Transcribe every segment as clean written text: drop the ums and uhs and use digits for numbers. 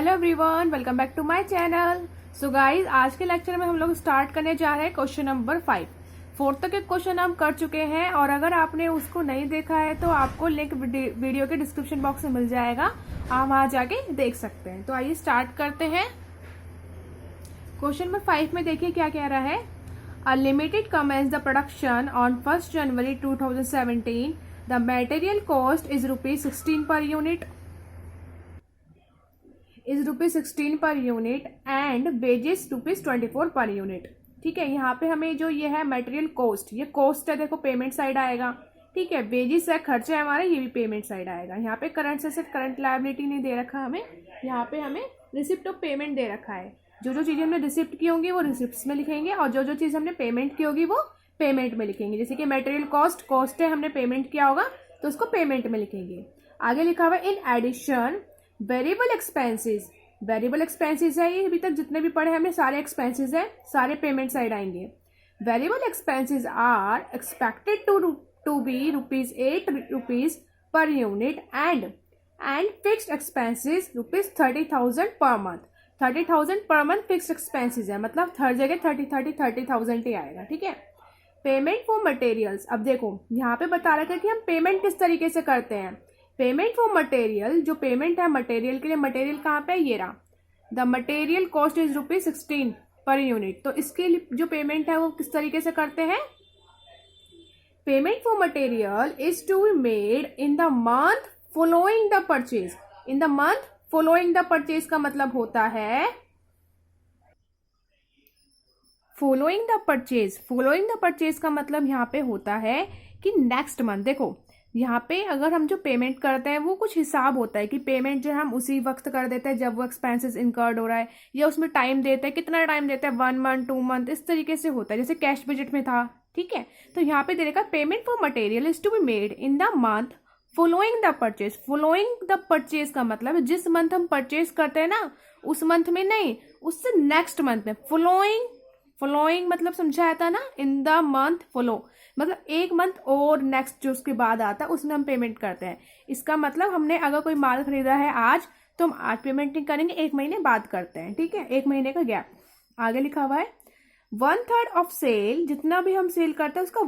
Hello everyone, welcome back to my channel. So guys, आज के lecture में हम लोग स्टार्ट करने जा रहे हैं क्वेश्चन नंबर 5। फोर्थ तक के क्वेश्चन हम कर चुके हैं और अगर आपने उसको नहीं देखा है तो आपको लिंक वीडियो के डिस्क्रिप्शन बॉक्स में मिल जाएगा, आप वहां जाके देख सकते हैं। तो आइए स्टार्ट करते हैं। क्वेश्चन नंबर 5 में देखिए क्या कह रहा है। A limited commences the production on 1 January 2017। The material cost is ₹16 per unit is ₹16 per unit and wages ₹24 per unit. ठीक है, यहाँ पे हमें जो ये है मटेरियल कॉस्ट, ये कॉस्ट है, देखो पेमेंट साइड आएगा। ठीक है, वेजेस है, खर्चे हमारे, ये भी पेमेंट साइड आएगा। यहाँ पे करंट से सिर्फ करंट लायबिलिटी नहीं दे रखा हमें, यहाँ पे हमें रिसिप्ट ऑफ पेमेंट दे रखा है। जो जो चीज़ें हमने रिसिप्ट की होंगी वो रिसिप्ट में लिखेंगे और जो जो चीज़ हमने पेमेंट की होगी वो पेमेंट में लिखेंगे। जैसे कि मटेरियल कॉस्ट है, हमने पेमेंट किया होगा तो उसको पेमेंट में लिखेंगे। आगे लिखा हुआ है in addition variable expenses. Variable expenses है, ये अभी तक जितने भी पढ़े हमने सारे एक्सपेंसेस है, सारे पेमेंट साइड आएंगे। Variable expenses are expected to be ₹8 per unit and fixed expenses ₹30,000 per month. 30,000 per month fixed expenses है, मतलब हर जगह 30,000 ही आएगा। ठीक है, पेमेंट फॉर मटेरियल्स। अब देखो यहाँ पे बता रखा है कि हम पेमेंट किस तरीके से करते हैं। पेमेंट फॉर मटेरियल, जो पेमेंट है मटेरियल के लिए, मटेरियल कहाँ पे, ये रहा। The material cost is ₹16 per unit. तो इसके लिए जो पेमेंट है वो किस तरीके से करते हैं। Payment for material is to be made in the month following the purchase. In the month following the purchase का मतलब होता है following the purchase. Following the purchase का मतलब यहाँ पे होता है कि नेक्स्ट मंथ। देखो यहाँ पे अगर हम जो पेमेंट करते हैं वो कुछ हिसाब होता है कि पेमेंट जो हम उसी वक्त कर देते हैं जब वो एक्सपेंसेस इनकर्ड हो रहा है, या उसमें टाइम देते हैं, कितना टाइम देते हैं, 1 मंथ 2 मंथ, इस तरीके से होता है जैसे कैश बजट में था। ठीक है, तो यहाँ पे दे रखा payment for material is to be made in the month following the purchase. Following the purchase का मतलब जिस मंथ हम परचेज करते हैं ना उस मंथ में नहीं, उससे नेक्स्ट मंथ में। फॉलोइंग मतलब समझाया था ना, इन द मंथ फॉलो मतलब एक मंथ और नेक्स्ट जो उसके बाद आता है उसमें हम पेमेंट करते हैं। इसका मतलब हमने अगर कोई माल खरीदा है आज तो हम आज पेमेंट नहीं करेंगे, 1 महीने बाद करते हैं। ठीक है, 1 महीने का गैप। आगे लिखा हुआ है 1/3 ऑफ सेल। जितना भी हम सेल करते हैं उसका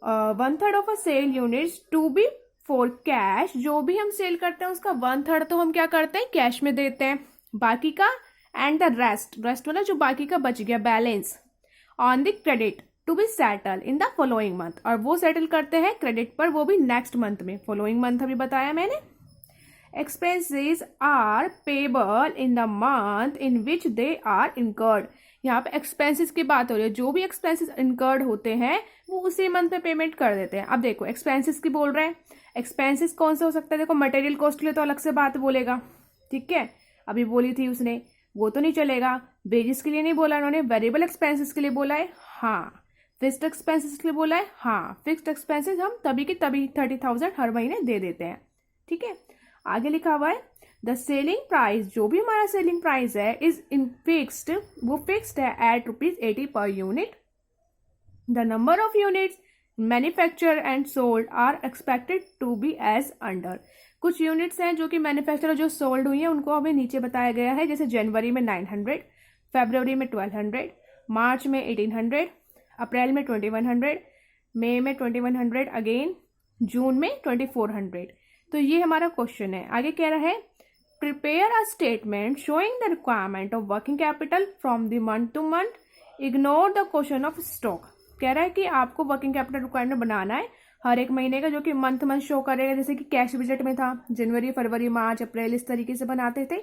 1/3 of a sale units to be for cash. जो भी हम सेल करते हैं उसका 1/3 तो हम क्या करते हैं, कैश में देते हैं। बाकी का एंड द रेस्ट मतलब जो बाकी का बच गया balance on the credit to be settled in the following month. और वो सेटल करते हैं क्रेडिट पर, वो भी नेक्स्ट मंथ में। फॉलोइंग मंथ अभी बताया मैंने। Expenses are payable in the month in which they are incurred. यहाँ पे एक्सपेंसेस की बात हो रही है, जो भी एक्सपेंसेस इनकर्ड होते हैं वो उसी मंथ में पेमेंट कर देते हैं। अब देखो एक्सपेंसेस की बोल रहे हैं, एक्सपेंसेस कौन सा हो सकता है। देखो मटेरियल कॉस्ट के लिए तो अलग से बात बोलेगा। ठीक है, अभी बोली थी उसने, वो तो नहीं चलेगा। वेजेस के लिए नहीं बोला उन्होंने, वेरिएबल एक्सपेंसेस के लिए बोला है। हाँ, फिक्स्ड एक्सपेंसेस के लिए बोला है। हाँ, फिक्स्ड एक्सपेंसेस हम तभी की तभी 30,000 हर महीने दे देते हैं। ठीक है, आगे लिखा हुआ है द सेलिंग प्राइस। जो भी हमारा सेलिंग प्राइस है इज इन फिक्स्ड, वो फिक्स्ड है at ₹80 per unit. The number of units manufacture and sold are expected to be as under. कुछ यूनिट्स हैं जो कि मैन्युफैक्चर जो सोल्ड हुई हैं उनको हमें नीचे बताया गया है। जैसे जनवरी में 900, फरवरी में 1200, मार्च में 1800, अप्रैल में 2100, मई में 2100, अगेन जून में 2400। तो ये हमारा क्वेश्चन है। आगे कह रहा है prepare a statement showing the requirement of working capital from the month two month, ignore the question of stock. कह रहा है कि आपको वर्किंग कैपिटल रिक्वायरमेंट बनाना है हर एक महीने का, जो कि मंथ शो करेगा। जैसे कि कैश बजट में था जनवरी फरवरी मार्च अप्रैल, इस तरीके से बनाते थे,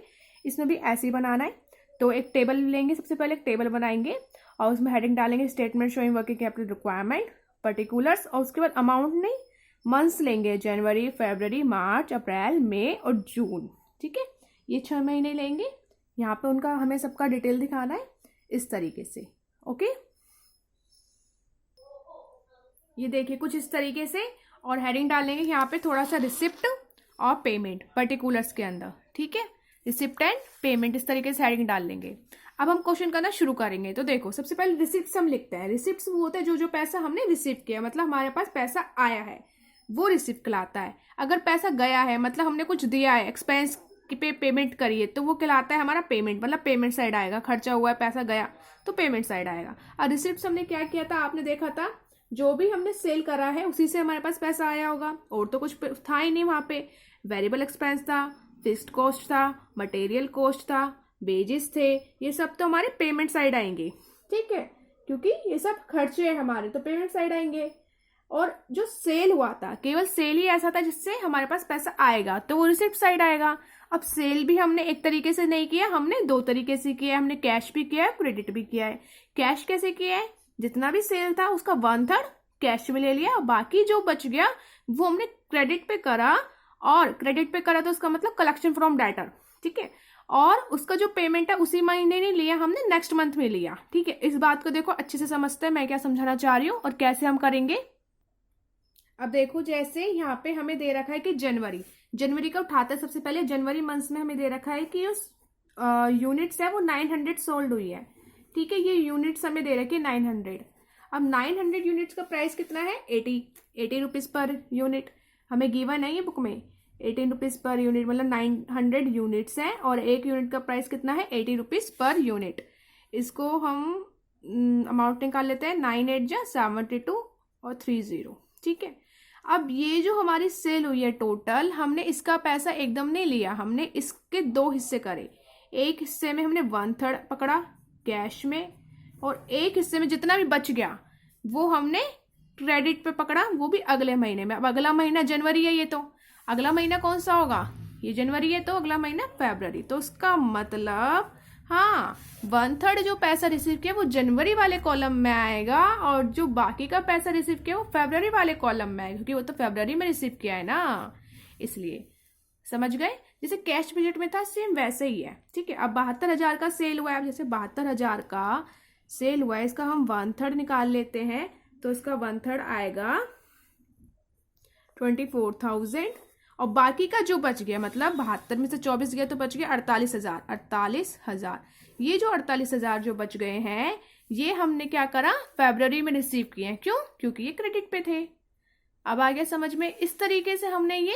इसमें भी ऐसे ही बनाना है। तो एक टेबल लेंगे, सबसे पहले एक टेबल बनाएंगे और उसमें हेडिंग डालेंगे statement showing working capital requirement particulars, और उसके बाद अमाउंट नहीं मंथ्स लेंगे, जनवरी फरवरी मार्च अप्रैल मई और जून। ठीक है, ये 6 महीने लेंगे। यहाँ पे उनका हमें सबका डिटेल दिखाना है इस तरीके से। ओके, ये देखिए कुछ इस तरीके से, और हेडिंग डालेंगे यहाँ पे थोड़ा सा रिसिप्ट और पेमेंट पर्टिकुलर्स के अंदर। ठीक है, रिसिप्ट एंड पेमेंट, इस तरीके से हेडिंग डाल लेंगे। अब हम क्वेश्चन करना शुरू करेंगे। तो देखो सबसे पहले रिसिप्ट हम लिखते हैं। रिसिप्ट वो होता है जो पैसा हमने रिसीव किया, मतलब हमारे पास पैसा आया है वो रिसिप्ट कहलाता है। अगर पैसा गया है मतलब हमने कुछ दिया है, एक्सपेंस कि पे पेमेंट करिए, तो वो कहलाता है हमारा पेमेंट, मतलब पेमेंट साइड आएगा। खर्चा हुआ है, पैसा गया, तो पेमेंट साइड आएगा। और रिसिप्ट हमने क्या किया था, आपने देखा था, जो भी हमने सेल करा है उसी से हमारे पास पैसा आया होगा, और तो कुछ था ही नहीं वहां पे। वेरिएबल एक्सपेंस था, फिक्स्ड कॉस्ट था, मटेरियल कॉस्ट था, वेजेस थे, ये सब तो हमारे पेमेंट साइड आएंगे, ठीक है, क्योंकि ये सब खर्चे हैं हमारे, तो पेमेंट साइड आएंगे। और जो सेल हुआ था, केवल सेल ही ऐसा था जिससे हमारे पास पैसा आएगा, तो वो रिसिप्ट साइड आएगा। अब सेल भी हमने एक तरीके से नहीं किया, हमने दो तरीके से किया है। हमने कैश भी किया है, क्रेडिट भी किया है। कैश कैसे किया है, जितना भी सेल था उसका 1/3 कैश में ले लिया, और बाकी जो बच गया वो हमने क्रेडिट पे करा। और क्रेडिट पे करा तो उसका मतलब कलेक्शन फ्रॉम डेटर, ठीक है। और उसका जो पेमेंट है उसी महीने नहीं लिया हमने, नेक्स्ट मंथ में लिया, ठीक है। इस बात को देखो अच्छे से समझते हैं मैं क्या समझाना चाह रही हूँ और कैसे हम करेंगे। अब देखो, जैसे यहाँ पे हमें दे रखा है कि जनवरी का उठाते हैं। सबसे पहले जनवरी मंथ में हमें दे रखा है कि उस यूनिट्स है वो 900 सोल्ड हुई है, ठीक है। ये यूनिट्स हमें दे रखे 900। अब 900 यूनिट्स का प्राइस कितना है, 80 रुपीज पर यूनिट हमें गिवन है ये बुक में। 18 रुपीज पर यूनिट, मतलब 900 यूनिट्स हैं, और एक यूनिट का प्राइस कितना है, 80 रुपीज पर यूनिट। इसको हम अमाउंट निकाल लेते हैं, 9 8 जा 72 और 30, ठीक है। अब ये जो हमारी सेल हुई है टोटल, हमने इसका पैसा एकदम नहीं लिया, हमने इसके दो हिस्से करे। एक हिस्से में हमने 1/3 पकड़ा कैश में, और एक हिस्से में जितना भी बच गया वो हमने क्रेडिट पे पकड़ा, वो भी अगले महीने में। अब अगला महीना जनवरी है, ये तो अगला महीना कौन सा होगा, ये जनवरी है, तो अगला महीना फरवरी। तो उसका मतलब हाँ, 1/3 जो पैसा रिसीव किया वो जनवरी वाले कॉलम में आएगा, और जो बाकी का पैसा रिसीव किया वो फरवरी वाले कॉलम में आएगा, क्योंकि वो तो फरवरी में रिसीव किया है ना, इसलिए। समझ गए, जैसे कैश बजट में था सेम वैसे ही है, ठीक है। अब 72,000 का सेल हुआ है, अब जैसे 72,000 का सेल हुआ है, इसका हम 1/3 निकाल लेते हैं, तो इसका 1/3 आएगा 24,000, और बाकी का जो बच गया, मतलब 72 में से 24 गया तो बच गया 48,000। ये जो 48,000 जो बच गए हैं, ये हमने क्या करा, फरवरी में रिसीव किए हैं। क्यों, क्योंकि ये क्रेडिट पे थे। अब आ गया समझ में, इस तरीके से हमने ये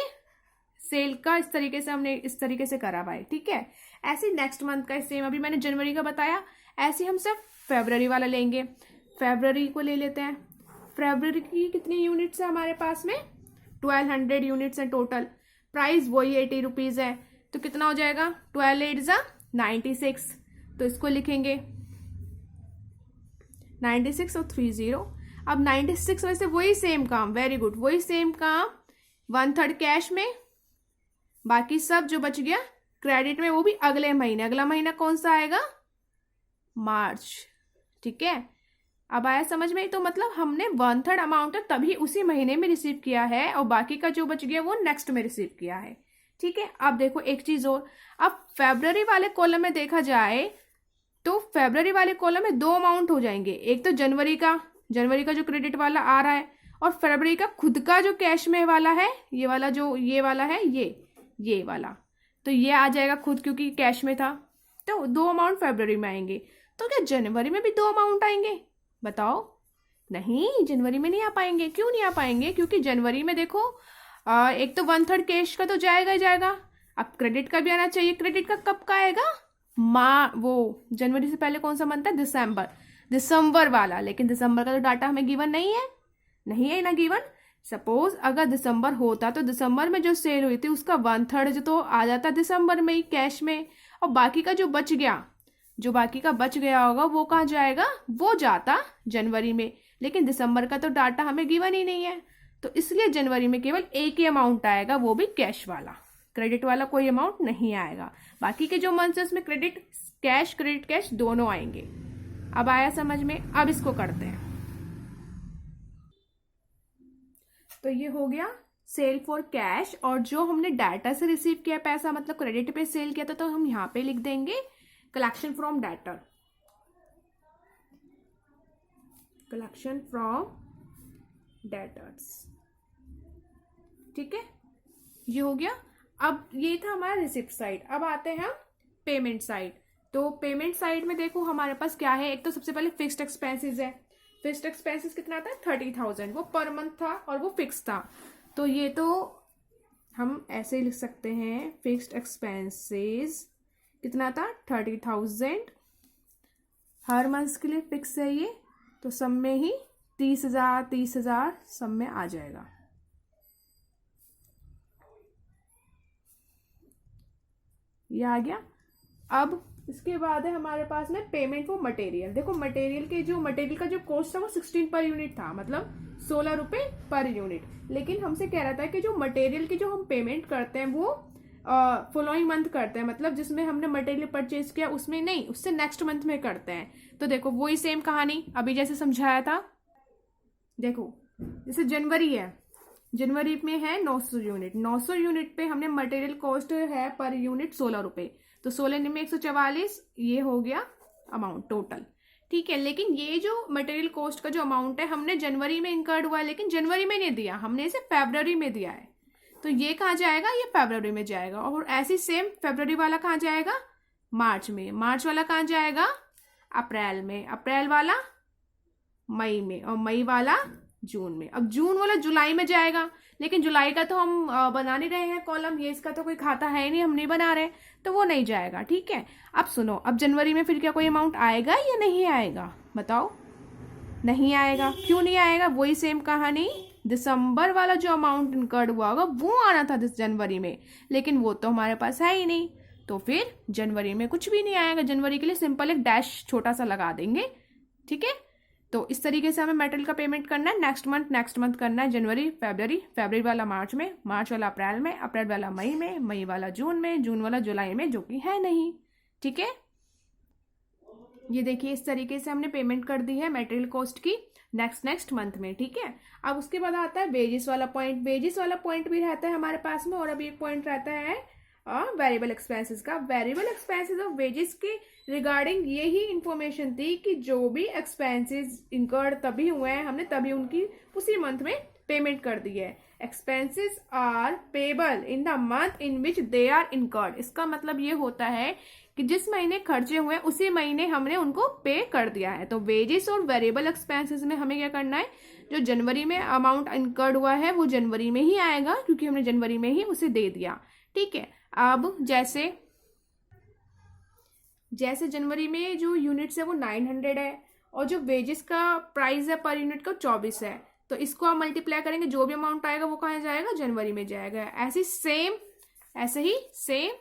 सेल का इस तरीके से करा भाई, ठीक है। ऐसे नेक्स्ट मंथ का सेम, अभी मैंने जनवरी का बताया, ऐसे हम सिर्फ फरवरी वाला लेंगे। फरवरी को ले लेते हैं। फरवरी की कितनी यूनिट्स है हमारे पास में, 1200 यूनिट्स है टोटल। प्राइस वही 80 रुपीज है, तो कितना हो जाएगा, 12 8 जा 96, तो इसको लिखेंगे 96 और 30। अब 96 में से वही सेम काम, वेरी गुड, वही सेम काम 1/3 कैश में, बाकी सब जो बच गया क्रेडिट में, वो भी अगले महीने। अगला महीना कौन सा आएगा, मार्च, ठीक है। अब आया समझ में, तो मतलब हमने 1/3 अमाउंट तभी उसी महीने में रिसीव किया है, और बाकी का जो बच गया वो नेक्स्ट में रिसीव किया है, ठीक है। अब देखो एक चीज और, अब फरवरी वाले कॉलम में देखा जाए तो फरवरी वाले कॉलम में दो अमाउंट हो जाएंगे, एक तो जनवरी का जो क्रेडिट वाला आ रहा है, और फरवरी का खुद का जो कैश में वाला है, ये वाला जो ये वाला है, ये वाला, तो ये आ जाएगा खुद, क्योंकि कैश में था। तो दो अमाउंट फरवरी में आएंगे, तो क्या जनवरी में भी दो अमाउंट आएंगे, बताओ। नहीं, जनवरी में नहीं आ पाएंगे। क्यों नहीं आ पाएंगे, क्योंकि जनवरी में देखो एक तो 1/3 कैश का तो जाएगा ही जाएगा, अब क्रेडिट का भी आना चाहिए। क्रेडिट का कब का आएगा, वो जनवरी से पहले कौन सा मंथ है, दिसंबर वाला। लेकिन दिसंबर का तो डाटा हमें गिवन नहीं है ना गिवन। सपोज अगर दिसंबर होता तो दिसंबर में जो सेल हुई थी उसका 1/3 जो तो आ जाता दिसंबर में ही कैश में, और बाकी का जो बच गया होगा वो कहाँ जाएगा, वो जाता जनवरी में। लेकिन दिसंबर का तो डाटा हमें गिवन ही नहीं है, तो इसलिए जनवरी में केवल एक ही अमाउंट आएगा, वो भी कैश वाला, क्रेडिट वाला कोई अमाउंट नहीं आएगा। बाकी के जो मंथ है उसमें क्रेडिट कैश दोनों आएंगे। अब आया समझ में, अब इसको करते हैं। तो ये हो गया सेल फॉर कैश, और जो हमने डाटा से रिसीव किया पैसा, मतलब क्रेडिट पे सेल किया था, तो हम यहाँ पे लिख देंगे collection from debtor, collection from debtors, ठीक है। ये हो गया। अब ये था हमारा रिसिप्ट साइड। अब आते हैं हम पेमेंट साइड। तो पेमेंट साइड में देखो हमारे पास क्या है, एक तो सबसे पहले फिक्स्ड एक्सपेंसेस है। फिक्स्ड एक्सपेंसेस कितना था, 30,000, वो पर मंथ था और वो फिक्स था। तो ये तो हम ऐसे लिख सकते हैं फिक्स्ड एक्सपेंसेस कितना था 30,000 हर मंथ के लिए फिक्स है ये, तो सब में ही 30,000 सब में आ जाएगा। ये आ गया। अब इसके बाद है हमारे पास में पेमेंट फॉर मटेरियल। देखो मटेरियल का जो कॉस्ट था वो 16 पर यूनिट था, मतलब 16 रुपए पर यूनिट। लेकिन हमसे कह रहा था कि जो मटेरियल की जो हम पेमेंट करते हैं वो फॉलोइंग मंथ करते हैं, मतलब जिसमें हमने मटेरियल परचेज किया उसमें नहीं, उससे नेक्स्ट मंथ में करते हैं। तो देखो वही सेम कहानी अभी जैसे समझाया था। देखो जैसे जनवरी है, जनवरी में है 900 यूनिट, 900 यूनिट पे हमने मटेरियल कॉस्ट है पर यूनिट 16 रुपए, तो 16 में 144, ये हो गया अमाउंट टोटल। ठीक है, लेकिन ये जो मटेरियल कॉस्ट का जो अमाउंट है हमने जनवरी में इंकर्ड हुआ है, लेकिन जनवरी में नहीं दिया, हमने इसे फरवरी में दिया है, तो ये कहाँ जाएगा, ये फरवरी में जाएगा। और ऐसे सेम फरवरी वाला कहाँ जाएगा, मार्च में, मार्च वाला कहाँ जाएगा, अप्रैल में, अप्रैल वाला मई में, और मई वाला जून में। अब जून वाला जुलाई में जाएगा, लेकिन जुलाई का तो हम बना नहीं रहे हैं कॉलम, ये इसका तो कोई खाता है नहीं, हम नहीं बना रहे, तो वो नहीं जाएगा। ठीक है, अब सुनो, अब जनवरी में फिर क्या कोई अमाउंट आएगा या नहीं आएगा, बताओ। नहीं आएगा, क्यों नहीं आएगा, वही सेम कहानी, दिसंबर वाला जो अमाउंट इनकर्ड हुआ होगा वो आना था जनवरी में, लेकिन वो तो हमारे पास है ही नहीं, तो फिर जनवरी में कुछ भी नहीं आएगा। जनवरी के लिए सिंपल एक डैश छोटा सा लगा देंगे। ठीक है, तो इस तरीके से हमें मेटेरियल का पेमेंट करना है, नेक्स्ट मंथ करना है जनवरी फरवरी, फरवरी वाला मार्च में, मार्च वाला अप्रैल में, अप्रैल वाला मई में, मई वाला जून में, जून वाला जुलाई में, जो कि है नहीं। ठीक है, ये देखिए इस तरीके से हमने पेमेंट कर दी है मेटेरियल कॉस्ट की नेक्स्ट मंथ में। ठीक है, अब उसके बाद आता है वेजेस वाला पॉइंट। वेजेस वाला पॉइंट भी रहता है हमारे पास में, और अभी एक पॉइंट रहता है वेरिएबल एक्सपेंसेस का। वेरिएबल एक्सपेंसेस और वेजेस के रिगार्डिंग यही इंफॉर्मेशन थी कि जो भी एक्सपेंसेस इनकर्ड तभी हुए हैं, हमने तभी उनकी उसी मंथ में पेमेंट कर दी है। Expenses are payable in the month in which they are incurred. इसका मतलब ये होता है कि जिस महीने खर्चे हुए उसी महीने हमने उनको पे कर दिया है। तो वेजेस और वेरिएबल एक्सपेंसेस में हमें क्या करना है, जो जनवरी में अमाउंट इनकर्ड हुआ है वो जनवरी में ही आएगा, क्योंकि हमने जनवरी में ही उसे दे दिया। ठीक है, अब जैसे जनवरी में जो यूनिट्स है वो 900 है, और जो वेजेस का प्राइस है पर यूनिट का 24 है, तो इसको आप मल्टीप्लाई करेंगे, जो भी अमाउंट आएगा वो कहाँ जाएगा, जनवरी में जाएगा। ऐसे ही सेम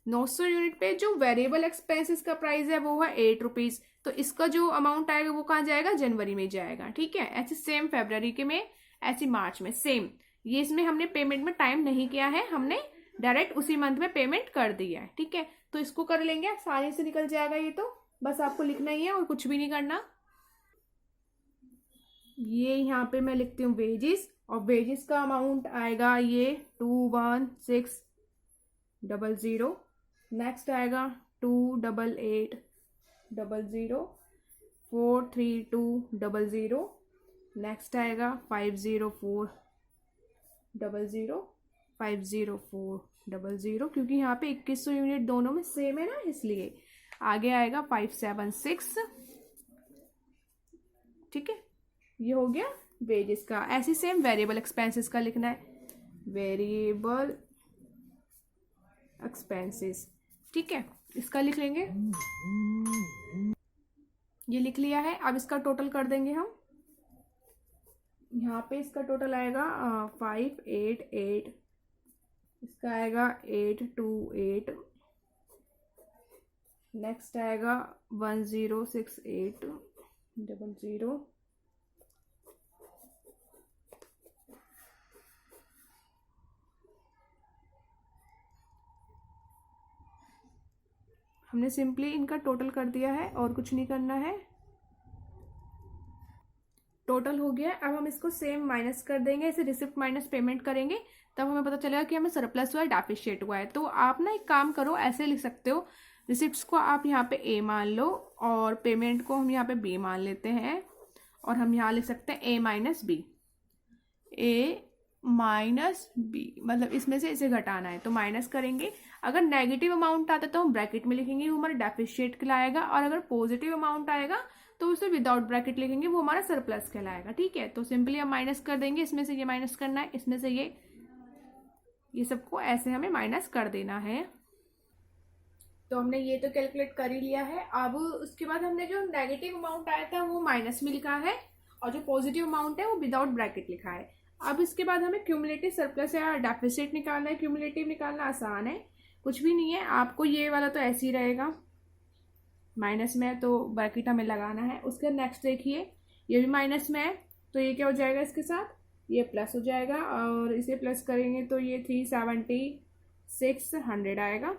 900 यूनिट पे जो वेरिएबल एक्सपेंसेस का प्राइस है वो है 8 रुपीज, तो इसका जो अमाउंट आएगा वो कहाँ जाएगा, जनवरी में जाएगा। ठीक है, ऐसे सेम फरवरी के में, ऐसे मार्च में सेम। ये इसमें हमने पेमेंट में टाइम नहीं किया है, हमने डायरेक्ट उसी मंथ में पेमेंट कर दी है। ठीक है, तो इसको कर लेंगे, आसानी से निकल जाएगा ये, तो बस आपको लिखना ही है और कुछ भी नहीं करना। ये यहाँ पे मैं लिखती हूँ वेजेस, और वेजेस का अमाउंट आएगा ये 21600, नेक्स्ट आएगा 28800, 43200, नेक्स्ट आएगा 50400, 50400, क्योंकि यहाँ पे 2100 यूनिट दोनों में सेम है ना, इसलिए। आगे आएगा 576। ठीक है, ये हो गया वेजेस का। ऐसे सेम वेरिएबल एक्सपेंसेस का लिखना है, वेरिएबल एक्सपेंसेस। ठीक है, इसका लिख लेंगे, ये लिख लिया है। अब इसका टोटल कर देंगे हम, यहाँ पे इसका टोटल आएगा 588, इसका आएगा 828, नेक्स्ट आएगा 106800। हमने सिंपली इनका टोटल कर दिया है और कुछ नहीं करना है। टोटल हो गया, अब हम इसको सेम माइनस कर देंगे, इसे रिसिप्ट माइनस पेमेंट करेंगे, तब हमें पता चलेगा कि हमें सरप्लस हुआ है, डेफिशिएट हुआ है। तो आप ना एक काम करो, ऐसे लिख सकते हो, रिसिप्ट्स को आप यहाँ पे ए मान लो और पेमेंट को हम यहाँ पे बी मान लेते हैं, और हम यहाँ लिख सकते हैं ए माइनस बी, ए माइनस बी, मतलब इसमें से इसे घटाना है तो माइनस करेंगे। अगर नेगेटिव अमाउंट आता है तो हम ब्रैकेट में लिखेंगे, वो हमारा डेफिशिएट कहलाएगा, और अगर पॉजिटिव अमाउंट आएगा तो उसे विदाउट ब्रैकेट लिखेंगे, वो हमारा सरप्लस कहलाएगा। ठीक है, तो सिंपली हम माइनस कर देंगे, इसमें से ये माइनस करना है, इसमें से ये ये सबको ऐसे हमें माइनस कर देना है। तो हमने ये तो कैलकुलेट कर ही लिया है। अब उसके बाद हमने जो नेगेटिव अमाउंट आया था वो माइनस में लिखा है और जो पॉजिटिव अमाउंट है वो विदाउट ब्रैकेट लिखा है। अब इसके बाद हमें क्यूमुलेटिव सरप्लस या डेफिसिट निकालना है। क्यूमुलेटिव निकालना आसान है, कुछ भी नहीं है। आपको ये वाला तो ऐसे ही रहेगा, माइनस में है तो ब्रैकेट हमें लगाना है। उसके नेक्स्ट देखिए, ये भी माइनस में है तो ये क्या हो जाएगा, इसके साथ ये प्लस हो जाएगा और इसे प्लस करेंगे तो ये 37600 आएगा।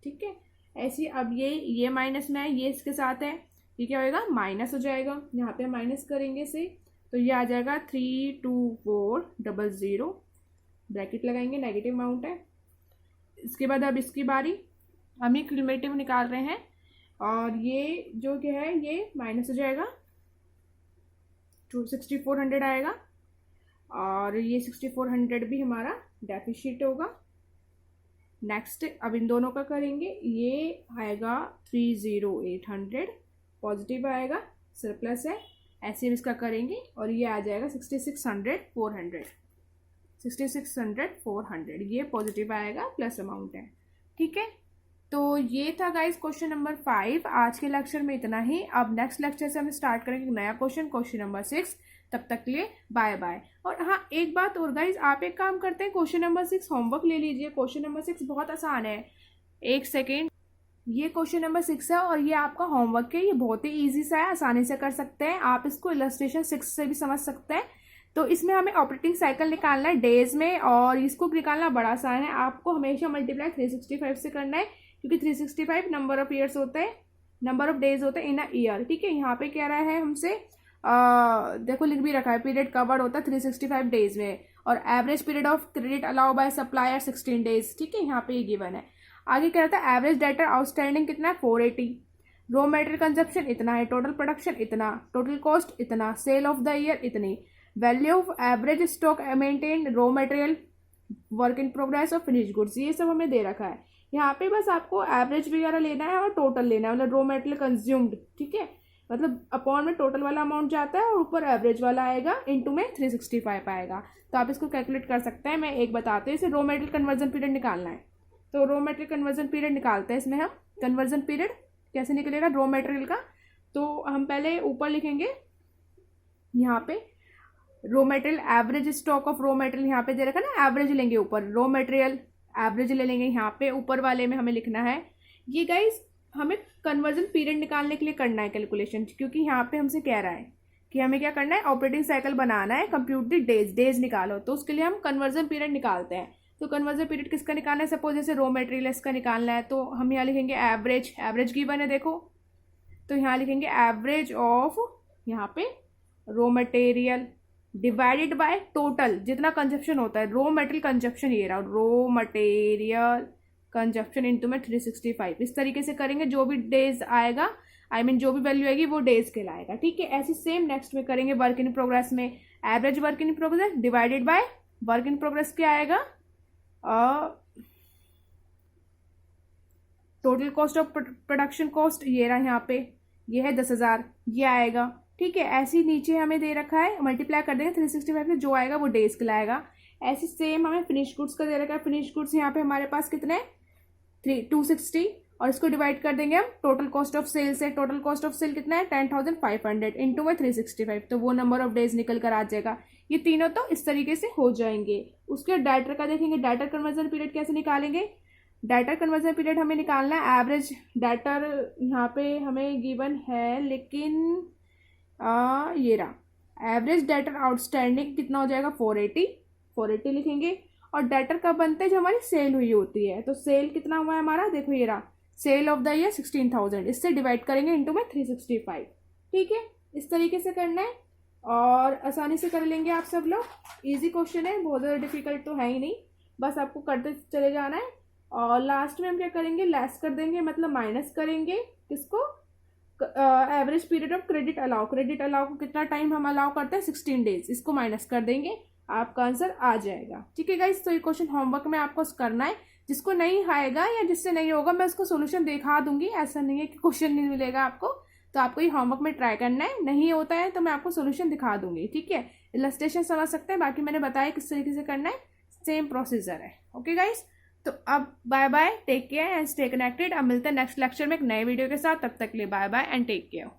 ठीक है, ऐसे अब ये माइनस में है, ये इसके साथ है, ये क्या होएगा, माइनस हो जाएगा। यहाँ पे माइनस करेंगे इसे तो ये आ जाएगा 32400, ब्रैकेट लगाएंगे, नेगेटिव अमाउंट है। इसके बाद अब इसकी बारी, हम ये क्यूमुलेटिव निकाल रहे हैं और ये जो क्या है ये माइनस हो जाएगा, 6400 आएगा और ये 6400 भी हमारा डेफिसिट होगा। नेक्स्ट अब इन दोनों का करेंगे, ये आएगा 30800 पॉजिटिव आएगा, सरप्लस है, ऐसे हम इसका करेंगे और ये आ जाएगा 6600 ये पॉजिटिव आएगा, प्लस अमाउंट है। ठीक है, तो ये था गाइस क्वेश्चन नंबर 5। आज के लेक्चर में इतना ही। अब नेक्स्ट लेक्चर से हम स्टार्ट करेंगे नया क्वेश्चन नंबर 6। तब तक के लिए बाय बाय। और हाँ, एक बात और गाइज, आप एक काम करते हैं, क्वेश्चन नंबर 6 होमवर्क ले लीजिए। क्वेश्चन नंबर 6 बहुत आसान है। एक सेकेंड, ये क्वेश्चन नंबर 6 है और ये आपका होमवर्क है। ये बहुत ही ईजी सा है, आसानी से कर सकते हैं आप इसको। इलस्ट्रेशन 6 से भी समझ सकते हैं। तो इसमें हमें ऑपरेटिंग साइकिल निकालना है डेज में और इसको निकालना बड़ा आसान है। आपको हमेशा मल्टीप्लाई 365 से करना है क्योंकि 365 नंबर ऑफ ईयर्स होते हैं, नंबर ऑफ डेज होते हैं इन अ ईयर। ठीक है, यहाँ पे कह रहा है हमसे, देखो लिख भी रखा है, पीरियड कवर्ड होता है 365 डेज में और average period of credit allow by supplier 16 days. ठीक है, यहाँ पे ये गिवन है। आगे कह रहा था एवरेज डेटर आउटस्टैंडिंग कितना है, 480, रॉ मटेरियल कंजप्शन इतना है, टोटल प्रोडक्शन इतना, टोटल कॉस्ट इतना, सेल ऑफ द ईयर इतनी, value of average stock maintain, raw material, work in progress और फिनिश गुड्स, ये सब हमें दे रखा है। यहाँ पे बस आपको एवरेज वगैरह लेना है और टोटल लेना है, मतलब रॉ मटेरियल कंज्यूम्ड। ठीक है, मतलब अपॉन में टोटल वाला अमाउंट जाता है और ऊपर एवरेज वाला आएगा, इनटू में 365 आएगा। तो आप इसको कैलकुलेट कर सकते हैं। मैं एक बताते हैं, इसे रॉ मटेरियल कन्वर्जन पीरियड निकालना है। तो रॉ मटेरियल कन्वर्जन पीरियड निकालते हैं। इसमें हम कन्वर्जन पीरियड कैसे निकलेगा रॉ मटेरियल का, तो हम पहले ऊपर लिखेंगे, यहाँ पे raw material average stock of raw material यहाँ पे दे रखा है ना, एवरेज लेंगे ऊपर, रॉ मटेरियल एवरेज ले लेंगे यहाँ पे, ऊपर वाले में हमें लिखना है ये गाइज, हमें कन्वर्जन पीरियड निकालने के लिए करना है कैलकुलेशन, क्योंकि यहाँ पे हमसे कह रहा है कि हमें क्या करना है, ऑपरेटिंग साइकिल बनाना है, कंप्यूट द डेज, डेज निकालो। तो उसके लिए हम कन्वर्जन पीरियड निकालते हैं। तो कन्वर्जन पीरियड किसका निकालना है, सपोज जैसे रॉ मटेरियल इसका निकालना है, तो हम यहाँ लिखेंगे एवरेज, एवरेज गिवन है देखो, तो यहाँ लिखेंगे एवरेज ऑफ, यहाँ पे raw material divided by total, जितना कंजप्शन होता है, रॉ मटेरियल कंजप्शन, ये रहा रॉ मटेरियल कंजप्शन इनटू में 365। इस तरीके से करेंगे, जो भी डेज आएगा, जो भी वैल्यू आएगी वो डेज के लाएगा। ठीक है, ऐसे सेम नेक्स्ट में करेंगे वर्क इन प्रोग्रेस में, average work in progress divided by work in progress क्या आएगा, total cost of production cost, ये रहा यहाँ पे, ये है 10,000, ये आएगा। ठीक है, ऐसे ही नीचे हमें दे रखा है, मल्टीप्लाई कर देंगे 365 से, जो आएगा वो डेज के लाएगा। ऐसे सेम हमें फिनिश गुड्स का दे रखा है, फिनिश गुड्स यहाँ पे हमारे पास कितने 260 और इसको डिवाइड कर देंगे हम टोटल कॉस्ट ऑफ सेल से। टोटल कॉस्ट ऑफ सेल कितना है 10,500 इंटू में 365, तो वो नंबर ऑफ डेज निकल कर आ जाएगा। ये तीनों तो इस तरीके से हो जाएंगे। उसके डाटा का देखेंगे, डाटा कन्वर्जन पीरियड कैसे निकालेंगे। डाटा कन्वर्जन पीरियड हमें निकालना है, एवरेज डाटर यहाँ पे हमें गिवन है, लेकिन ये रहा एवरेज डाटर आउटस्टैंडिंग कितना हो जाएगा 480 लिखेंगे। और डाटर कब बनते हैं, जब हमारी सेल हुई होती है। तो सेल कितना हुआ है हमारा, देखो ये रहा, सेल ऑफ द ईयर 16,000, इससे डिवाइड करेंगे इनटू में 365। ठीक है, इस तरीके से करना है और आसानी से कर लेंगे आप सब लोग। इजी क्वेश्चन है, बहुत ज़्यादा डिफिकल्ट तो है ही नहीं, बस आपको करते चले जाना है। और लास्ट में हम क्या करेंगे, लेस कर देंगे, मतलब माइनस करेंगे किसको, average period of credit allow, credit allow को कितना टाइम हम अलाउ करते हैं 16 डेज, इसको माइनस कर देंगे, आपका आंसर आ जाएगा। ठीक है गाइस, तो ये क्वेश्चन होमवर्क में आपको करना है। जिसको नहीं आएगा या जिससे नहीं होगा मैं उसको सोल्यूशन दिखा दूंगी, ऐसा नहीं है कि क्वेश्चन नहीं मिलेगा आपको। तो आपको ये होमवर्क में ट्राई करना है, नहीं होता है तो मैं आपको सोल्यूशन दिखा दूंगी। ठीक है, इलस्ट्रेशन समझ सकते हैं, बाकी मैंने बताया किस तरीके से करना है। सेम प्रोसीजर है। ओके गाइस, तो अब bye bye, take care and stay connected. अब मिलते हैं नेक्स्ट लेक्चर में एक नए वीडियो के साथ। तब तक के लिए bye bye and take care.